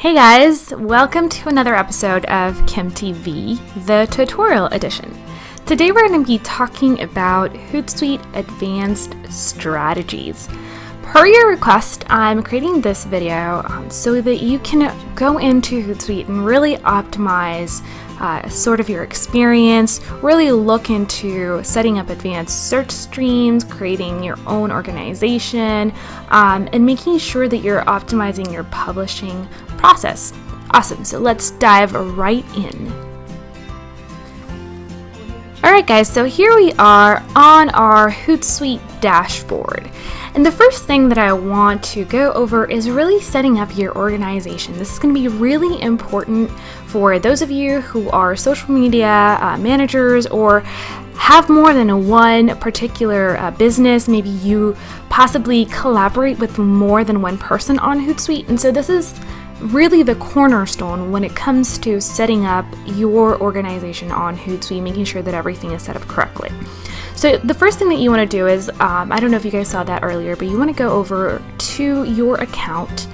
Hey guys, welcome to another episode of Kim TV, the tutorial edition. Today we're going to be talking about Hootsuite Advanced Strategies. Per your request, I'm creating this video so that you can go into Hootsuite and really optimize sort of your experience, really look into setting up advanced search streams, creating your own organization, and making sure that you're optimizing your publishing process. Awesome, so let's dive right in. Alright guys, so here we are on our Hootsuite dashboard. And the first thing that I want to go over is really setting up your organization. This is going to be really important for those of you who are social media managers or have more than one particular business. Maybe you possibly collaborate with more than one person on Hootsuite. And so this is really the cornerstone when it comes to setting up your organization on Hootsuite, making sure that everything is set up correctly. So the first thing that you want to do is, I don't know if you guys saw that earlier, but you want to go over to your account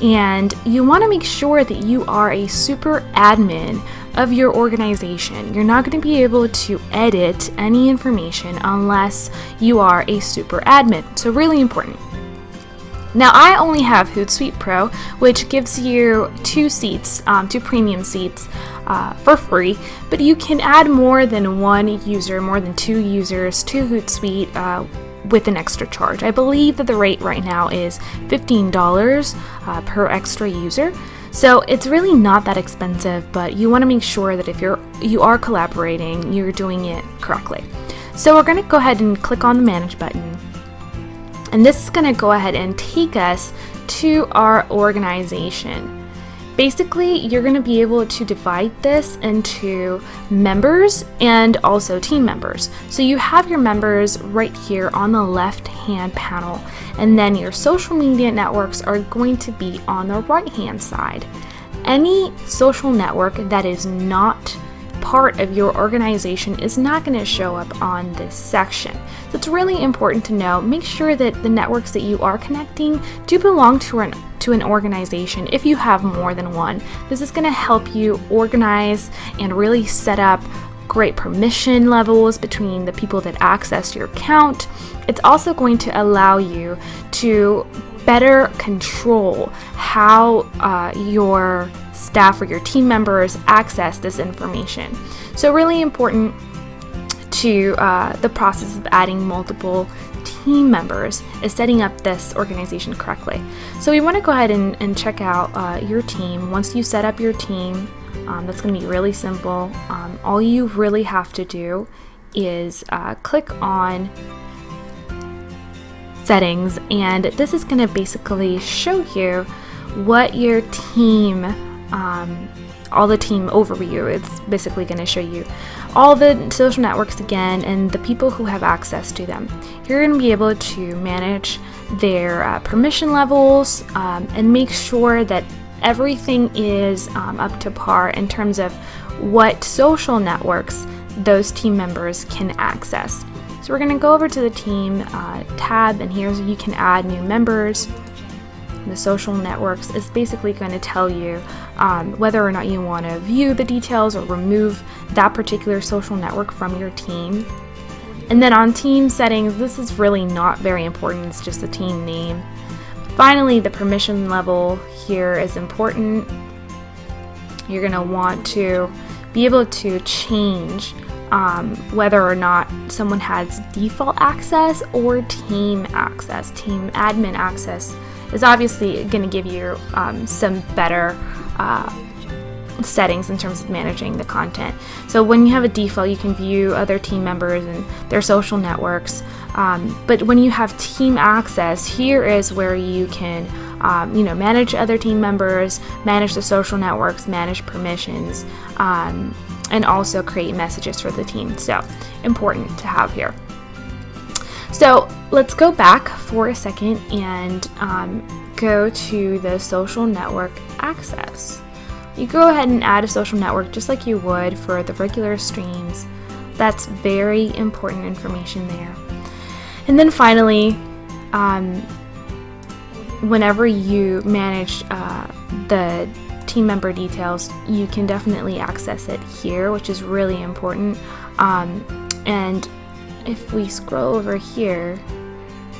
and you want to make sure that you are a super admin of your organization. You're not going to be able to edit any information unless you are a super admin. So really important. Now I only have Hootsuite Pro, which gives you two premium seats for free, but you can add more than one user, more than two users to Hootsuite with an extra charge. I believe that the rate right now is $15 per extra user. So it's really not that expensive, but you want to make sure that if you are collaborating, you're doing it correctly. So we're going to go ahead and click on the Manage button. And this is going to go ahead and take us to our organization. Basically, you're going to be able to divide this into members and also team members. So you have your members right here on the left-hand panel, and then your social media networks are going to be on the right-hand side. Any social network that is not part of your organization is not going to show up on this section. So it's really important to know, make sure that the networks that you are connecting do belong to an organization if you have more than one. This is going to help you organize and really set up great permission levels between the people that access your account. It's also going to allow you to better control how your staff or your team members access this information. So really important to the process of adding multiple team members is setting up this organization correctly. So we want to go ahead and check out your team. Once you set up your team, that's going to be really simple. All you really have to do is click on settings, and this is going to basically show you what your team, all the team overview. It's basically going to show you all the social networks again and the people who have access to them. You're going to be able to manage their permission levels and make sure that everything is up to par in terms of what social networks those team members can access. So we're going to go over to the team tab, and here's where you can add new members. The social networks is basically going to tell you whether or not you want to view the details or remove that particular social network from your team. And then on team settings, this is really not very important, it's just a team name. Finally, the permission level here is important. You're going to want to be able to change whether or not someone has default access or team access. Team admin access is obviously going to give you some better settings in terms of managing the content. So when you have a default, you can view other team members and their social networks. But when you have team access, here is where you can manage other team members, manage the social networks, manage permissions, and also create messages for the team. So important to have here. So let's go back for a second and go to the social network access. You go ahead and add a social network just like you would for the regular streams. That's very important information there. And then finally, whenever you manage the team member details, you can definitely access it here, which is really important. And if we scroll over here,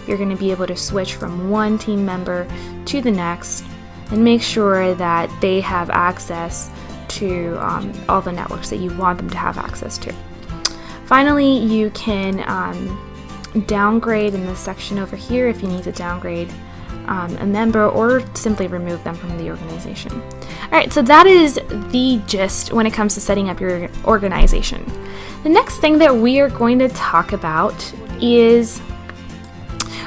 you're going to be able to switch from one team member to the next and make sure that they have access to all the networks that you want them to have access to. Finally, you can downgrade in this section over here if you need to downgrade a member or simply remove them from the organization. Alright, so that is the gist when it comes to setting up your organization. The next thing that we are going to talk about is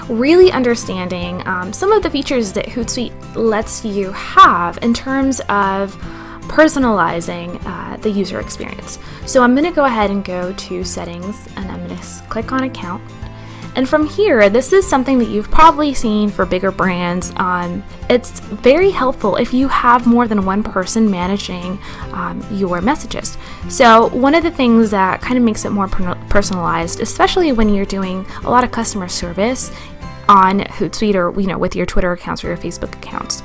really understanding some of the features that Hootsuite lets you have in terms of personalizing the user experience. So I'm going to go ahead and go to settings, and I'm going to click on account. And from here, this is something that you've probably seen for bigger brands. It's very helpful if you have more than one person managing your messages. So one of the things that kind of makes it more personalized, especially when you're doing a lot of customer service on Hootsuite or with your Twitter accounts or your Facebook accounts,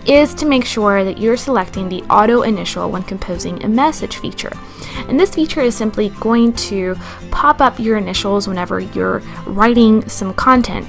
is to make sure that you're selecting the auto initial when composing a message feature. And this feature is simply going to pop up your initials whenever you're writing some content.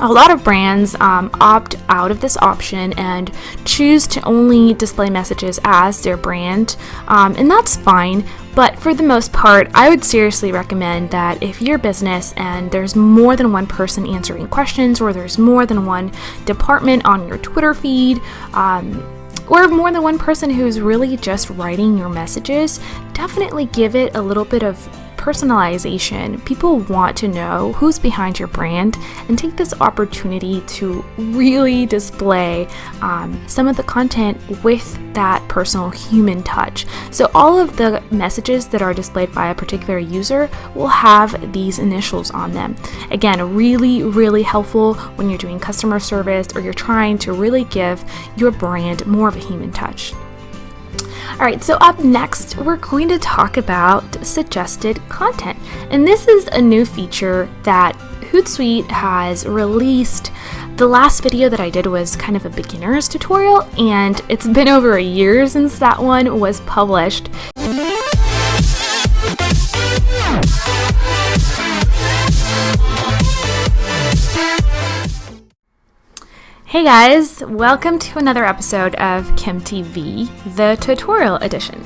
A lot of brands opt out of this option and choose to only display messages as their brand, and that's fine. But for the most part, I would seriously recommend that if you're a business and there's more than one person answering questions, or there's more than one department on your Twitter feed, or more than one person who's really just writing your messages, definitely give it a little bit of personalization. People want to know who's behind your brand, and take this opportunity to really display some of the content with that personal human touch. So all of the messages that are displayed by a particular user will have these initials on them. Again, really, really helpful when you're doing customer service or you're trying to really give your brand more of a human touch. Alright, so up next, we're going to talk about suggested content. And this is a new feature that Hootsuite has released. The last video that I did was kind of a beginner's tutorial, and it's been over a year since that one was published. Hey guys, welcome to another episode of Kim TV, the tutorial edition.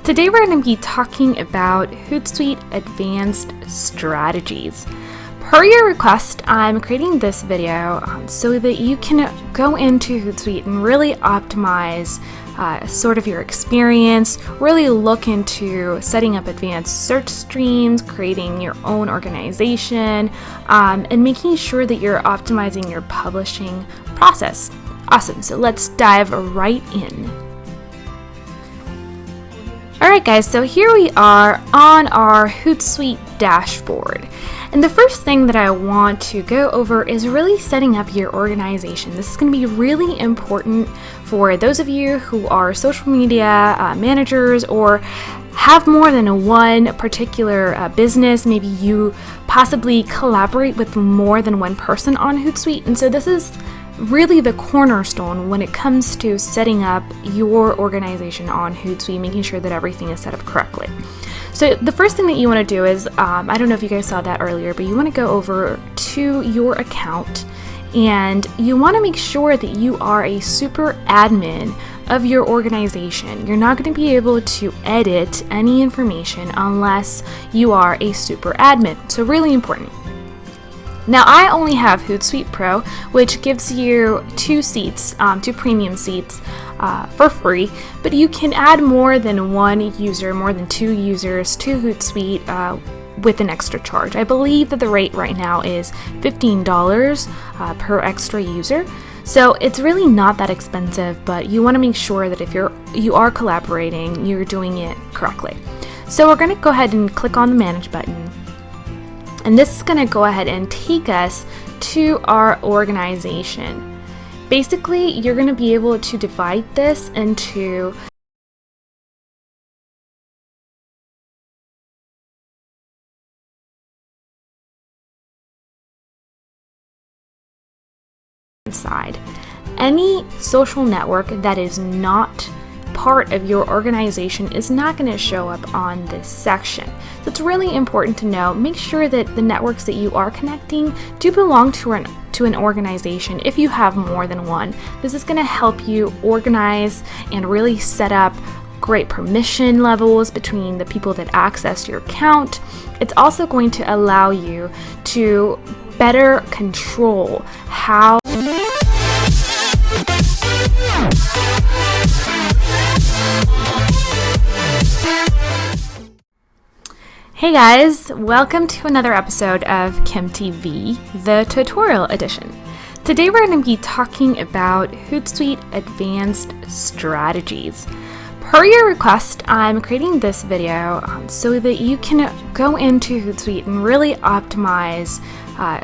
Today we're going to be talking about Hootsuite Advanced Strategies. Per your request, I'm creating this video so that you can go into Hootsuite and really optimize sort of your experience, really look into setting up advanced search streams, creating your own organization, and making sure that you're optimizing your publishing process. Awesome, so let's dive right in. Alright guys, so here we are on our Hootsuite dashboard. And the first thing that I want to go over is really setting up your organization. This is going to be really important for those of you who are social media managers or have more than one particular business. Maybe you possibly collaborate with more than one person on Hootsuite. And so this is really the cornerstone when it comes to setting up your organization on Hootsuite, making sure that everything is set up correctly. So the first thing that you want to do is, I don't know if you guys saw that earlier, but you want to go over to your account and you want to make sure that you are a super admin of your organization. You're not going to be able to edit any information unless you are a super admin. So really important. Now I only have Hootsuite Pro, which gives you 2 seats, 2 premium seats for free, but you can add more than one user, more than 2 users to Hootsuite with an extra charge. I believe that the rate right now is $15 per extra user. So it's really not that expensive, but you want to make sure that if you are collaborating, you're doing it correctly. So we're going to go ahead and click on the Manage button. And this is going to go ahead and take us to our organization. Basically, you're going to be able to divide this into side. Any social network that is not part of your organization is not going to show up on this section. So it's really important to know, make sure that the networks that you are connecting do belong to an organization if you have more than one. This is going to help you organize and really set up great permission levels between the people that access your account. It's also going to allow you to better control how Hey guys, welcome to another episode of Kim TV, the tutorial edition. Today we're going to be talking about Hootsuite Advanced Strategies. Per your request, I'm creating this video so that you can go into Hootsuite and really optimize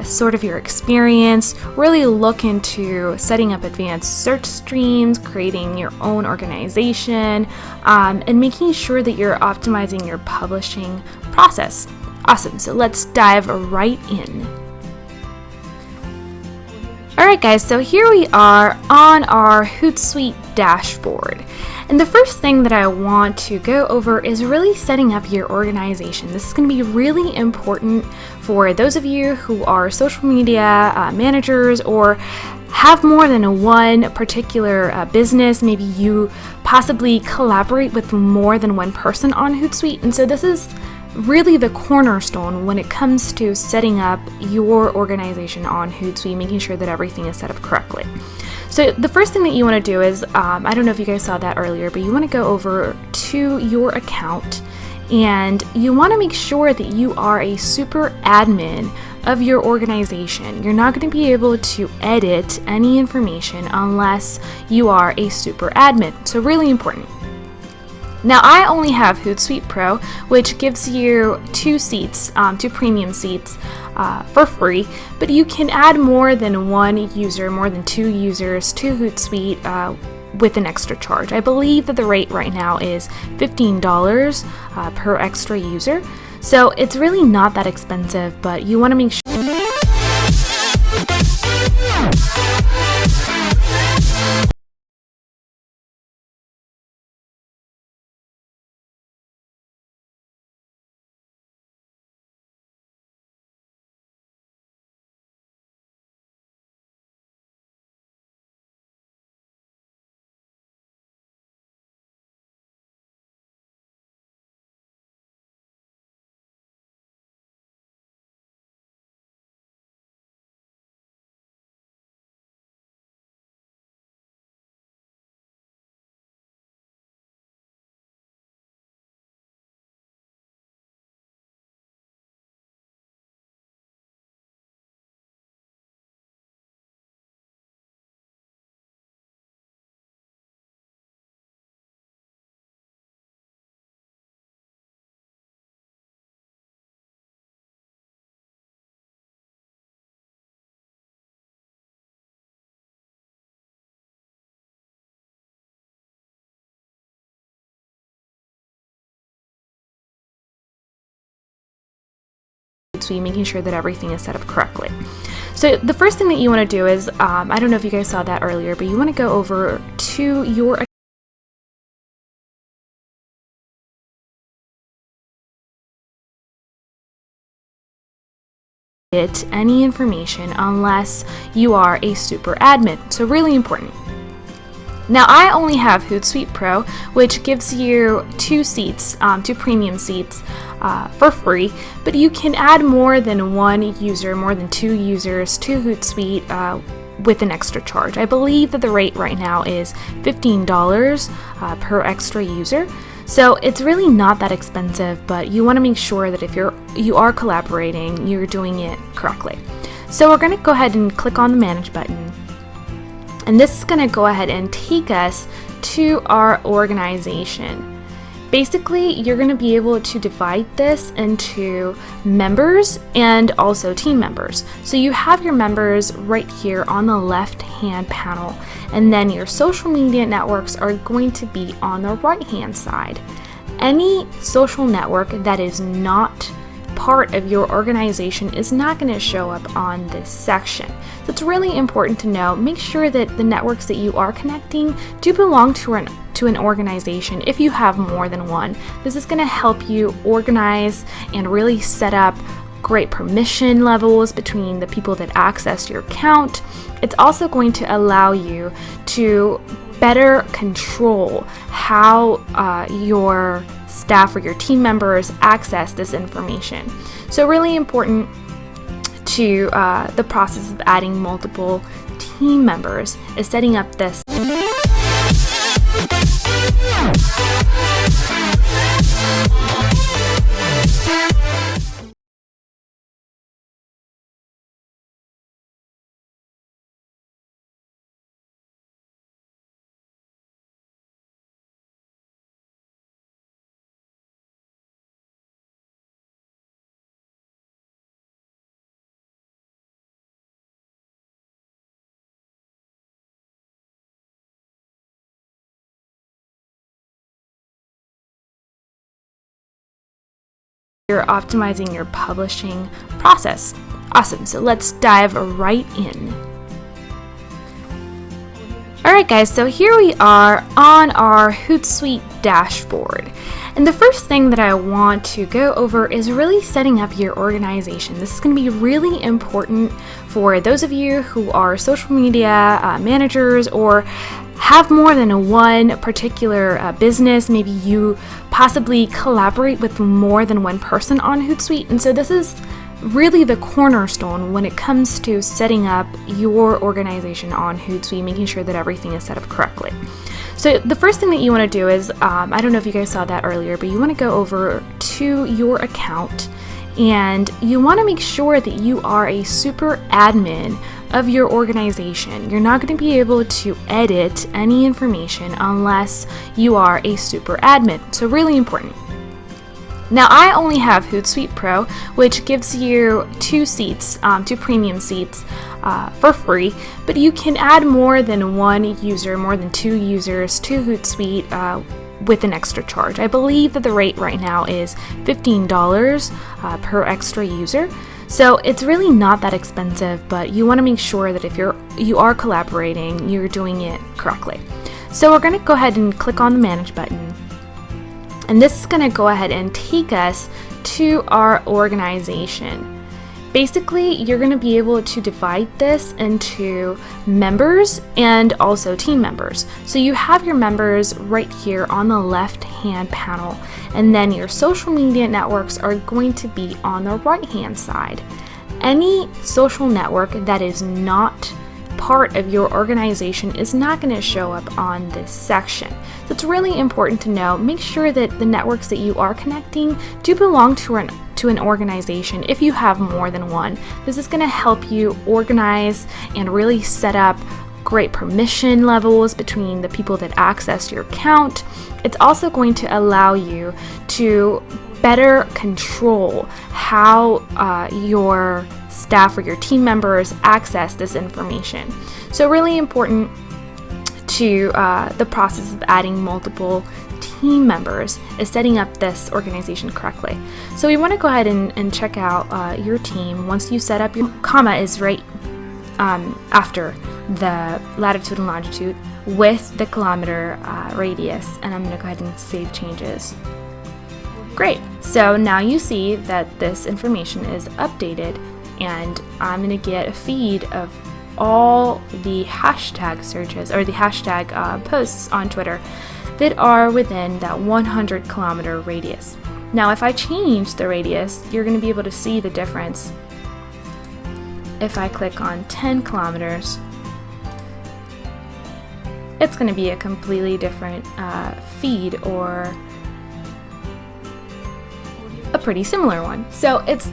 sort of your experience, really look into setting up advanced search streams, creating your own organization, and making sure that you're optimizing your publishing process. Awesome, so let's dive right in. Alright guys, so here we are on our Hootsuite dashboard. And the first thing that I want to go over is really setting up your organization. This is going to be really important for those of you who are social media managers or have more than one particular business. Maybe you possibly collaborate with more than one person on Hootsuite. And so this is really the cornerstone when it comes to setting up your organization on Hootsuite, making sure that everything is set up correctly. So the first thing that you want to do is, I don't know if you guys saw that earlier, but you want to go over to your account and you want to make sure that you are a super admin of your organization. You're not going to be able to edit any information unless you are a super admin. So really important. Now I only have Hootsuite Pro, which gives you two premium seats for free, but you can add more than one user, more than two users to Hootsuite with an extra charge. I believe that the rate right now is $15 per extra user, so it's really not that expensive, but you want to make sure making sure that everything is set up correctly. So the first thing that you want to do is, I don't know if you guys saw that earlier, but you want to go over to your edit any information unless you are a super admin. So really important. Now I only have Hootsuite Pro, which gives you two premium seats for free, but you can add more than one user, more than two users to Hootsuite with an extra charge. I believe that the rate right now is $15 per extra user. So it's really not that expensive, but you want to make sure that if you are collaborating, you're doing it correctly. So we're going to go ahead and click on the Manage button. And this is going to go ahead and take us to our organization. Basically, you're going to be able to divide this into members and also team members. So you have your members right here on the left-hand panel, and then your social media networks are going to be on the right-hand side. Any social network that is not part of your organization is not going to show up on this section. So it's really important to know, make sure that the networks that you are connecting do belong to an organization if you have more than one. This is going to help you organize and really set up great permission levels between the people that access your account. It's also going to allow you to better control how your staff or your team members access this information. So really important to the process of adding multiple team members is setting up this you're optimizing your publishing process. Awesome, so let's dive right in. Alright guys, so here we are on our Hootsuite dashboard. And the first thing that I want to go over is really setting up your organization. This is going to be really important for those of you who are social media managers or have more than one particular business. Maybe you possibly collaborate with more than one person on Hootsuite, and so this is really the cornerstone when it comes to setting up your organization on Hootsuite, making sure that everything is set up correctly. So the first thing that you want to do is, I don't know if you guys saw that earlier, but you want to go over to your account and you want to make sure that you are a super admin of your organization. You're not going to be able to edit any information unless you are a super admin. So really important. Now I only have Hootsuite Pro, which gives you 2 seats, 2 premium seats for free, but you can add more than one user, more than 2 users to Hootsuite with an extra charge. I believe that the rate right now is $15 per extra user. So it's really not that expensive, but you want to make sure that if you are collaborating, you're doing it correctly. So we're going to go ahead and click on the Manage button. And this is going to go ahead and take us to our organization. Basically, you're going to be able to divide this into members and also team members. So you have your members right here on the left-hand panel, and then your social media networks are going to be on the right-hand side. Any social network that is not part of your organization is not going to show up on this section. So it's really important to know, make sure that the networks that you are connecting do belong to an organization if you have more than one. This is going to help you organize and really set up great permission levels between the people that access your account. It's also going to allow you to better control how your staff or your team members access this information. So really important to the process of adding multiple team members is setting up this organization correctly. So we want to go ahead and check out your team. Once you set up, your comma is right after the latitude and longitude with the kilometer radius, and I'm going to go ahead and save changes. Great, so now you see that this information is updated, and I'm going to get a feed of all the hashtag searches or the hashtag posts on Twitter that are within that 100 kilometer radius. Now if I change the radius, you're going to be able to see the difference. If I click on 10 kilometers, it's going to be a completely different feed, or a pretty similar one. So it's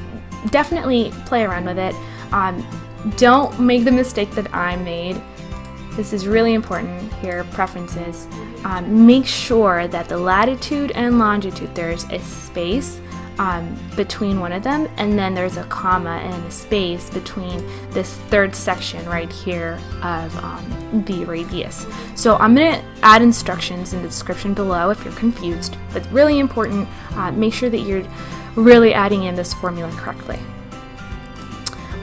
definitely play around with it. Don't make the mistake that I made. This is really important here, preferences. Make sure that the latitude and longitude, there's a space between one of them, and then there's a comma and a space between this third section right here of the radius. So I'm going to add instructions in the description below if you're confused, but really important, make sure that you're really adding in this formula correctly.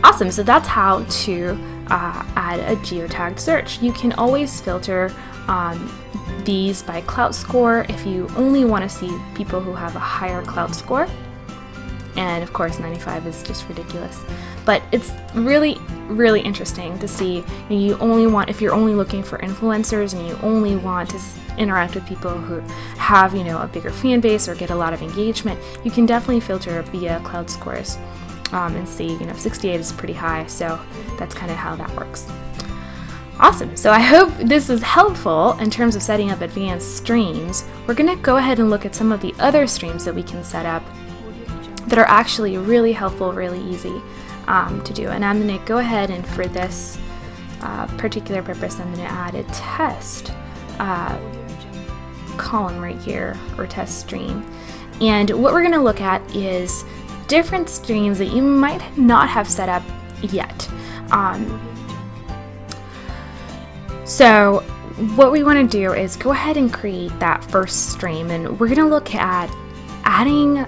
Awesome, so that's how to add a geotagged search. You can always filter these by clout score if you only want to see people who have a higher clout score. And of course 95 is just ridiculous. But it's really, really interesting to see. You only want, if you're only looking for influencers and you only want to interact with people who have, a bigger fan base or get a lot of engagement, you can definitely filter via cloud scores and see, 68 is pretty high, so that's kind of how that works. Awesome, so I hope this was helpful in terms of setting up advanced streams. We're going to go ahead and look at some of the other streams that we can set up that are actually really helpful, really easy to do. And I'm going to go ahead and for this particular purpose, I'm going to add a test column right here, or test stream. And what we're going to look at is different streams that you might not have set up yet. So what we want to do is go ahead and create that first stream, and we're going to look at adding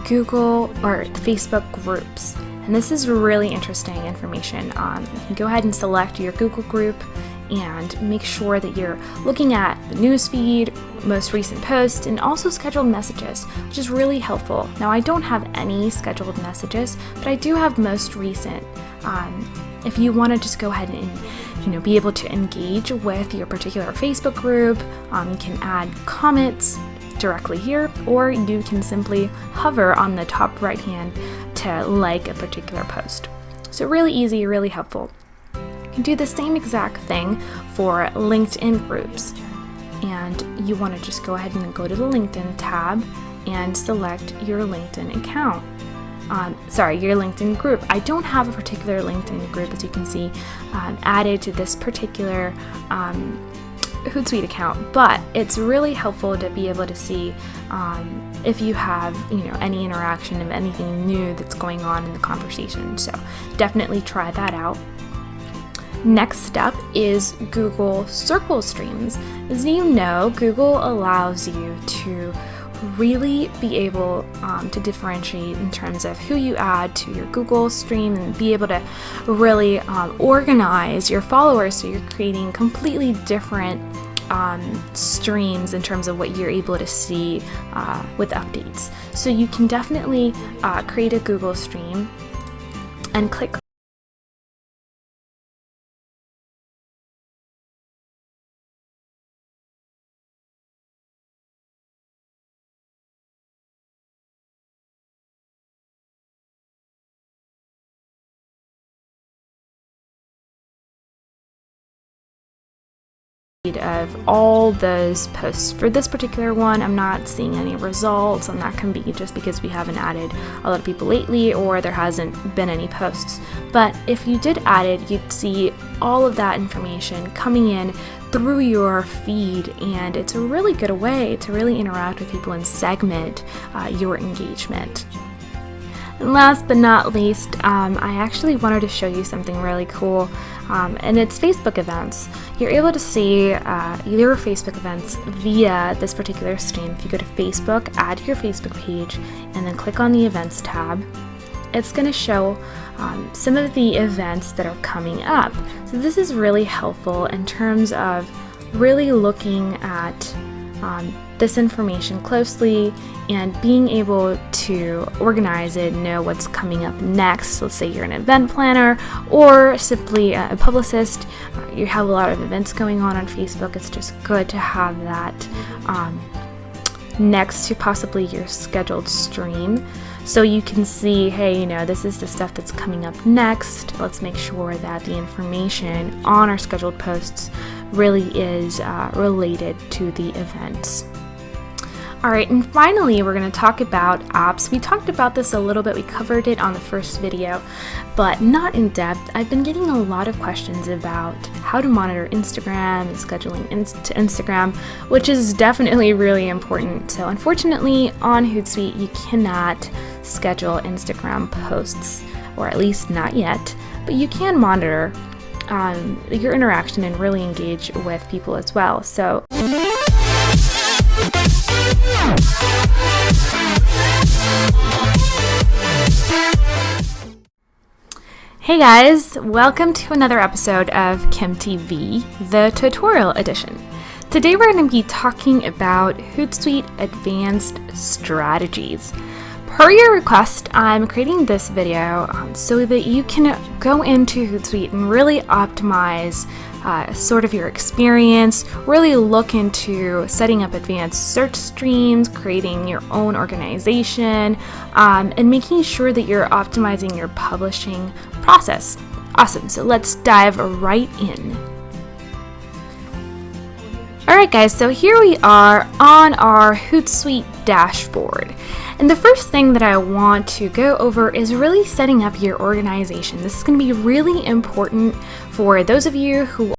Google or Facebook groups. And this is really interesting information. You can go ahead and select your Google group and make sure that you're looking at the newsfeed, most recent posts, and also scheduled messages, which is really helpful. Now, I don't have any scheduled messages, but I do have most recent. If you want to just go ahead and be able to engage with your particular Facebook group, you can add comments directly here, or you can simply hover on the top right hand to like a particular post. So really easy, really helpful. You can do the same exact thing for LinkedIn groups, and you want to just go ahead and go to the LinkedIn tab and select your LinkedIn account. Your LinkedIn group. I don't have a particular LinkedIn group, as you can see, added to this particular Hootsuite account, but it's really helpful to be able to see if you have any interaction of anything new that's going on in the conversation. So definitely try that out. Next step is Google Circle Streams. As you know, Google allows you to really be able to differentiate in terms of who you add to your Google stream, and be able to really organize your followers, so you're creating completely different streams in terms of what you're able to see with updates. So you can definitely create a Google stream and click of all those posts. For this particular one, I'm not seeing any results, and that can be just because we haven't added a lot of people lately, or there hasn't been any posts. But if you did add it, you'd see all of that information coming in through your feed, and it's a really good way to really interact with people and segment your engagement. And last but not least, I actually wanted to show you something really cool, and it's Facebook events. You're able to see your Facebook events via this particular stream. If you go to Facebook, add your Facebook page, and then click on the Events tab, it's going to show some of the events that are coming up. So this is really helpful in terms of really looking at this information closely and being able to organize it and know what's coming up next. Let's say you're an event planner or simply a publicist. You have a lot of events going on Facebook. It's just good to have that next to possibly your scheduled stream, so you can see, hey, this is the stuff that's coming up next. Let's make sure that the information on our scheduled posts really is related to the events. Alright, and finally we're going to talk about apps. We talked about this a little bit, we covered it on the first video, but not in depth. I've been getting a lot of questions about how to monitor Instagram and scheduling to Instagram, which is definitely really important. So unfortunately on Hootsuite you cannot schedule Instagram posts, or at least not yet, but you can monitor your interaction and really engage with people as well. So hey guys, welcome to another episode of Kim TV, the tutorial edition. Today we're going to be talking about Hootsuite Advanced Strategies. Per your request, I'm creating this video so that you can go into Hootsuite and really optimize sort of your experience, really look into setting up advanced search streams, creating your own organization, and making sure that you're optimizing your publishing process. Awesome, so let's dive right in. Alright guys, so here we are on our Hootsuite dashboard. And the first thing that I want to go over is really setting up your organization. This is going to be really important for those of you who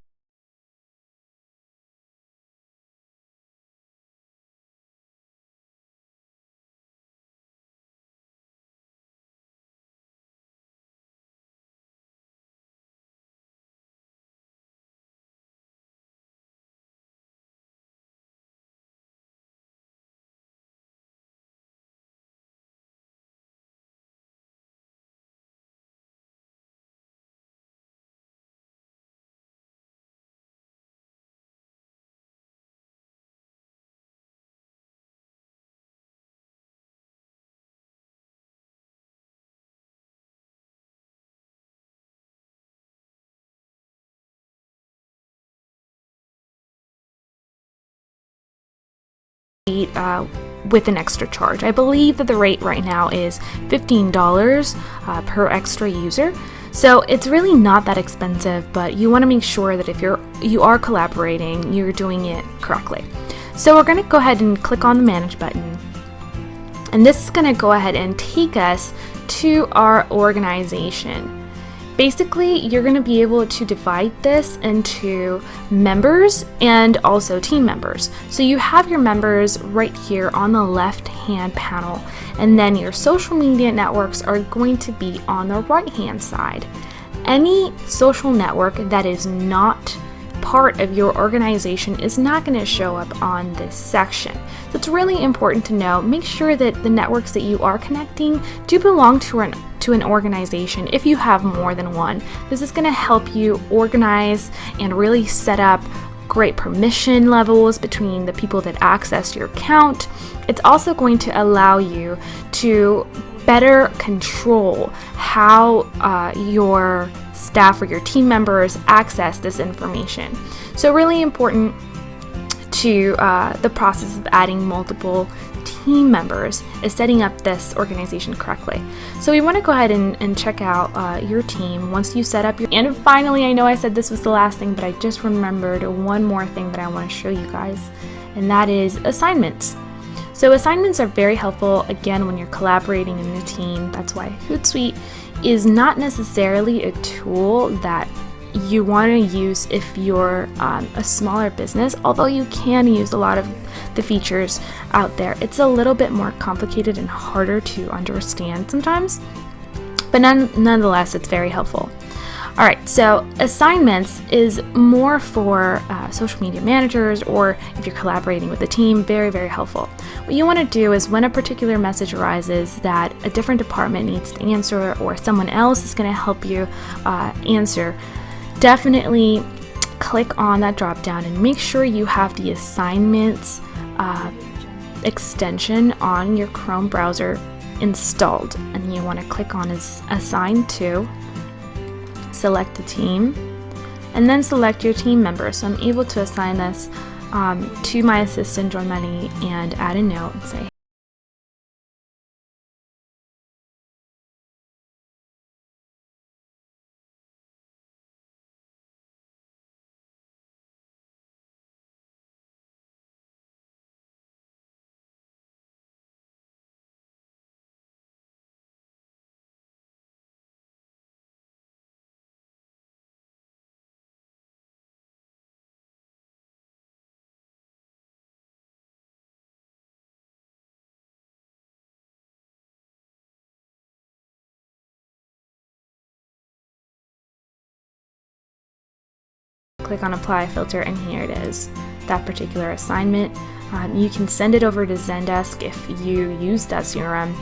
with an extra charge. I believe that the rate right now is $15 per extra user. So it's really not that expensive, but you want to make sure that if you are collaborating, you're doing it correctly. So we're going to go ahead and click on the Manage button. And this is going to go ahead and take us to our organization. Basically, you're going to be able to divide this into members and also team members. So you have your members right here on the left-hand panel, and then your social media networks are going to be on the right-hand side. Any social network that is not part of your organization is not going to show up on this section. So it's really important to know, make sure that the networks that you are connecting do belong to an organization if you have more than one. This is going to help you organize and really set up great permission levels between the people that access your account. It's also going to allow you to better control how your staff or your team members access this information. So really important to the process of adding multiple team members is setting up this organization correctly. So we want to go ahead and check out your team once you set up your... And finally, I know I said this was the last thing, but I just remembered one more thing that I want to show you guys, and that is assignments. So assignments are very helpful, again, when you're collaborating in a team. That's why Hootsuite is not necessarily a tool that you want to use if you're a smaller business, although you can use a lot of the features out there. It's a little bit more complicated and harder to understand sometimes, but nonetheless, it's very helpful. Alright, so assignments is more for social media managers, or if you're collaborating with a team, very, very helpful. What you want to do is when a particular message arises that a different department needs to answer, or someone else is going to help you answer, definitely click on that drop down and make sure you have the assignments extension on your Chrome browser installed. And you want to click on Assign To, select the team, and then select your team member. So I'm able to assign this to my assistant, Join Money, and add a note and say, click on apply filter, and here it is, that particular assignment. You can send it over to Zendesk if you use that CRM,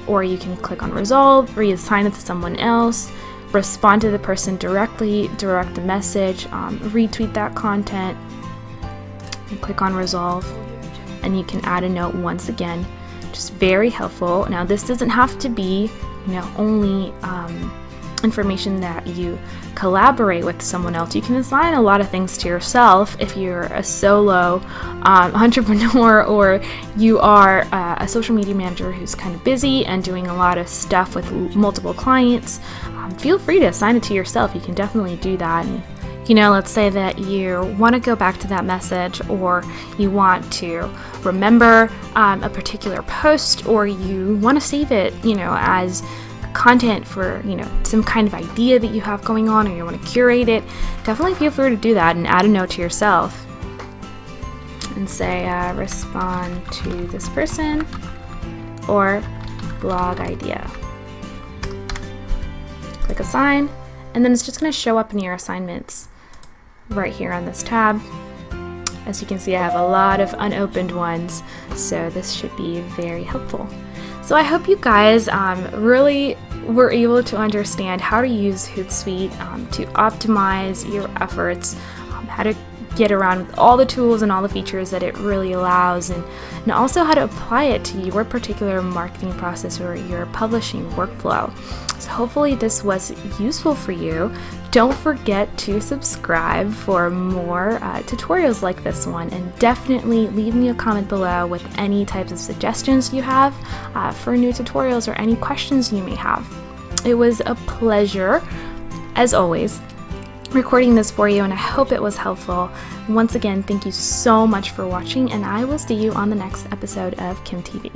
or you can click on resolve, reassign it to someone else, respond to the person directly, direct the message, retweet that content, and click on resolve, and you can add a note once again. Just very helpful. Now this doesn't have to be, only information that you collaborate with someone else. You can assign a lot of things to yourself if you're a solo entrepreneur, or you are a social media manager who's kind of busy and doing a lot of stuff with multiple clients. Feel free to assign it to yourself. You can definitely do that. And, let's say that you want to go back to that message, or you want to remember a particular post, or you want to save it, as content for, some kind of idea that you have going on, or you want to curate it. Definitely feel free to do that and add a note to yourself and say, respond to this person, or blog idea. Click assign, and then it's just going to show up in your assignments right here on this tab. As you can see, I have a lot of unopened ones, so this should be very helpful. So I hope you guys really were able to understand how to use Hootsuite to optimize your efforts, how to get around with all the tools and all the features that it really allows, and also how to apply it to your particular marketing process or your publishing workflow. So hopefully this was useful for you. Don't forget to subscribe for more tutorials like this one, and definitely leave me a comment below with any types of suggestions you have for new tutorials, or any questions you may have. It was a pleasure, as always, recording this for you, and I hope it was helpful. Once again, thank you so much for watching, and I will see you on the next episode of Kim TV.